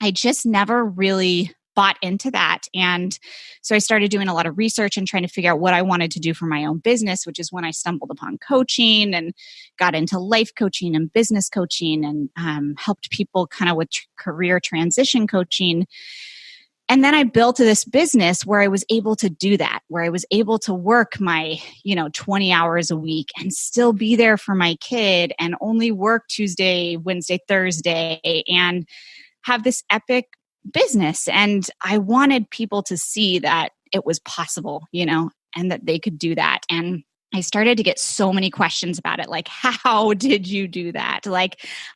I just never really bought into that. And so I started doing a lot of research and trying to figure out what I wanted to do for my own business, which is when I stumbled upon coaching and got into life coaching and business coaching and helped people kind of with career transition coaching. And then I built this business where I was able to do that, where I was able to work my, 20 hours a week and still be there for my kid and only work Tuesday, Wednesday, Thursday, and have this epic business. And I wanted people to see that it was possible, and that they could do that. And I started to get so many questions about it. Like, how did you do that?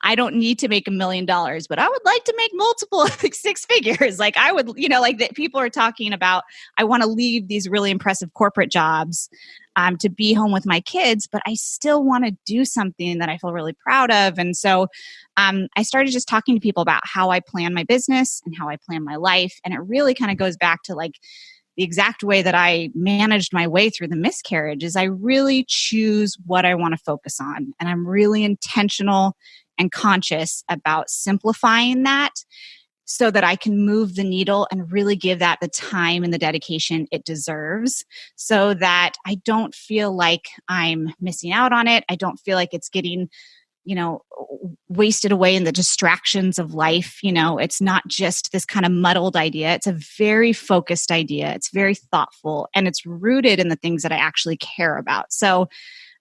I don't need to make $1 million, but I would like to make multiple six figures. I would, that people are talking about, I want to leave these really impressive corporate jobs to be home with my kids, but I still want to do something that I feel really proud of. And so I started just talking to people about how I plan my business and how I plan my life. And it really kind of goes back to the exact way that I managed my way through the miscarriage is I really choose what I want to focus on. And I'm really intentional and conscious about simplifying that so that I can move the needle and really give that the time and the dedication it deserves so that I don't feel like I'm missing out on it. I don't feel like it's getting wasted away in the distractions of life. It's not just this kind of muddled idea. It's a very focused idea. It's very thoughtful and it's rooted in the things that I actually care about. So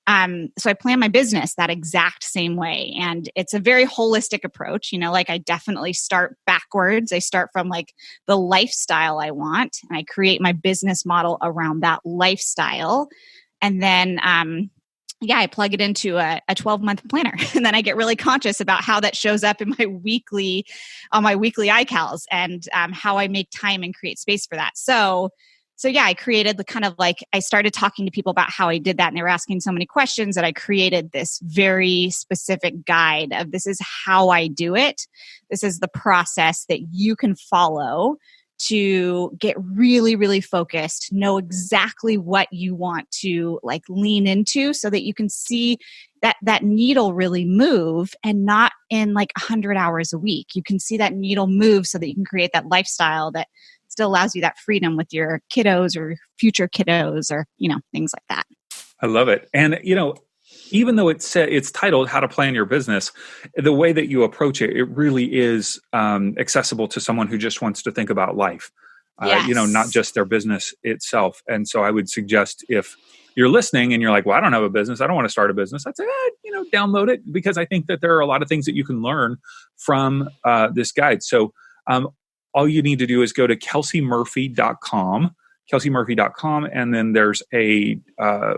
I plan my business that exact same way. And it's a very holistic approach. I definitely start backwards. I start from the lifestyle I want and I create my business model around that lifestyle. And then, I plug it into a 12-month planner. And then I get really conscious about how that shows up in my weekly iCals and how I make time and create space for that. So I created the kind of I started talking to people about how I did that and they were asking so many questions that I created this very specific guide of this is how I do it. This is the process that you can follow to get really, really focused, know exactly what you want to lean into so that you can see that needle really move and not in 100 hours a week. You can see that needle move so that you can create that lifestyle that still allows you that freedom with your kiddos or future kiddos or, things like that. I love it. And, even though it's titled How to Plan Your Business, the way that you approach it, it really is accessible to someone who just wants to think about life, yes. Not just their business itself. And so I would suggest if you're listening and you're like, well, I don't have a business, I don't want to start a business, I'd say, download it because I think that there are a lot of things that you can learn from this guide. So all you need to do is go to kelseymurphy.com. KelseyMurphy.com, and then there's a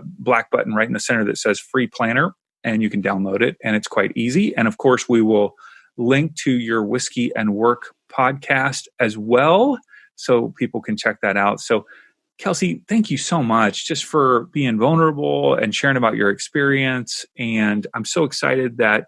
black button right in the center that says Free Planner, and you can download it, and it's quite easy. And of course, we will link to your Whiskey and Work podcast as well, so people can check that out. So, Kelsey, thank you so much just for being vulnerable and sharing about your experience. And I'm so excited that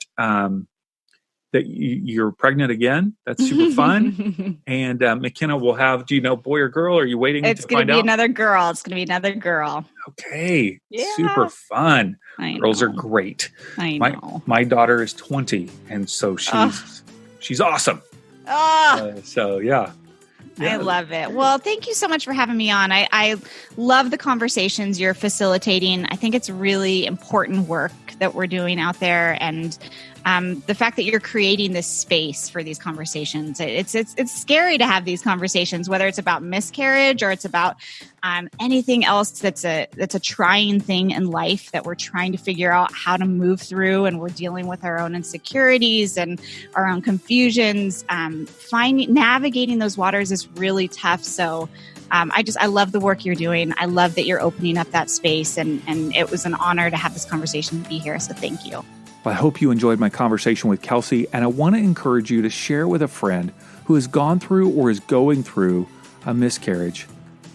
you're pregnant again. That's super fun. And McKenna will have, do you know boy or girl? Are you waiting to find out? It's going to be another girl. It's going to be another girl. Okay. Yeah. Super fun. Girls know. are great. I know. My daughter is 20. And so she's awesome. So yeah. I love it. Well, thank you so much for having me on. I love the conversations you're facilitating. I think it's really important work that we're doing out there. And the fact that you're creating this space for these conversations, it's scary to have these conversations, whether it's about miscarriage or it's about anything else that's a trying thing in life that we're trying to figure out how to move through, and we're dealing with our own insecurities and our own confusions. Navigating those waters is really tough. So I love the work you're doing. I love that you're opening up that space, and it was an honor to have this conversation and be here. So thank you. Well, I hope you enjoyed my conversation with Kelsey, and I want to encourage you to share with a friend who has gone through or is going through a miscarriage.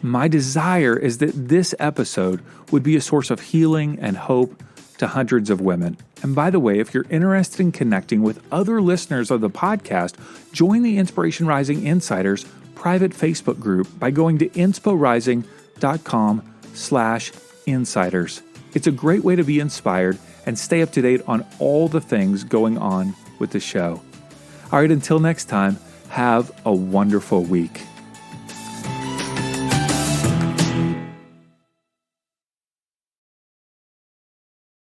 My desire is that this episode would be a source of healing and hope to hundreds of women. And by the way, if you're interested in connecting with other listeners of the podcast, join the Inspiration Rising Insiders private Facebook group by going to insporising.com/insiders. It's a great way to be inspired and stay up to date on all the things going on with the show. All right, until next time, have a wonderful week.